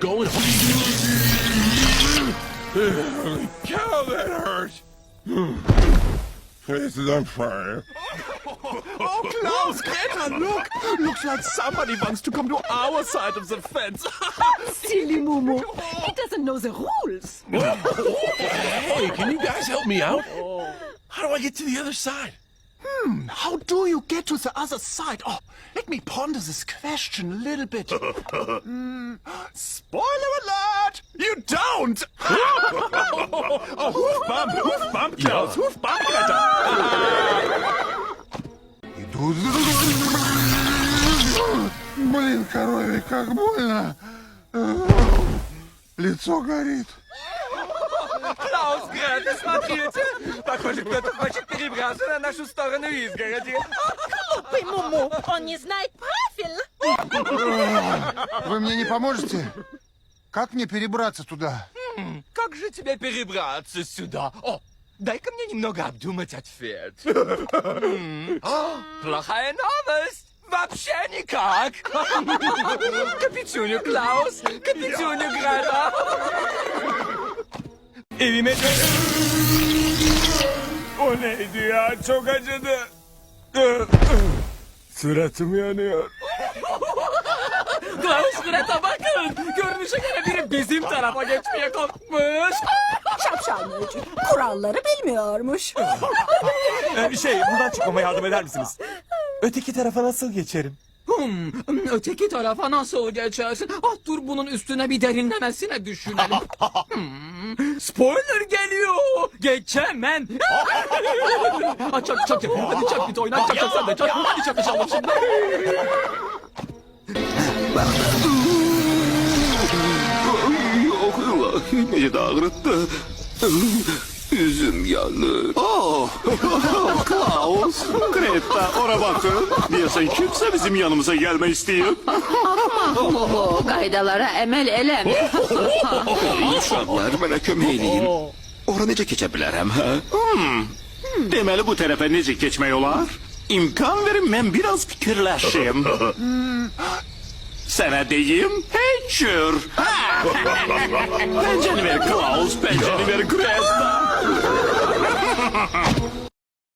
going. Cow, that hurt. This is unfair. Oh, Klaus, Greta, look! Looks like somebody wants to come to our side of the fence. Silly Mumu. He doesn't know the rules. Hey, can you guys help me out? How do I get to the other side? How do you get to the other side? Oh, let me ponder this question a little bit. Spoiler alert! You don't! Oh, hoof bump, Klaus, hoof bump, Greta. Блин, корове, как больно. Лицо горит. Klaus, Greta, смотрите! Похоже, кто-то хочет перебраться на нашу сторону изгороди. Глупый Муму. Он не знает правил. Вы мне не поможете? Как мне перебраться туда? Как же тебе перебраться сюда? О, дай-ка мне немного обдумать ответ. Плохая новость! Вообще никак! Капитюню, Klaus! Капитюню, Greta! Evime O neydi ya? Çok acıdı. Suratım yanıyor. Klaus, Greta bakın! Görünüşe göre biri bizim tarafa geçmeye korkmuş. Şapşal Möcü. Kuralları bilmiyormuş. Buradan çıkmama yardım eder misiniz? Öteki tarafa nasıl geçerim? Öteki tarafa nasıl geçersin? Ah, dur bunun üstüne bir derinlemesine düşünelim. Spoiler geliyor. Geçemem. Çak çak. Hadi çak bir oynak. Çak sen de çak. Hadi çakışalım şimdi. Yok iyice de ağrıttı. Yüzüm yanır. Oh, Klaus, Greta, ora bakın. Diyorsan kimse bizim yanımıza gelme istiyor. Mumu, qaydalara əməl eləmir. Uşaqlar, mənə kömək eləyin. Ora necə keçə bilərəm, hə? Deməli bu tərəfə necə keçmək olar? İmkan verin, mən biraz fikirləşim. Sənə deyim, heç cür. Pəncəni ver, Klaus, pəncəni ver, Greta.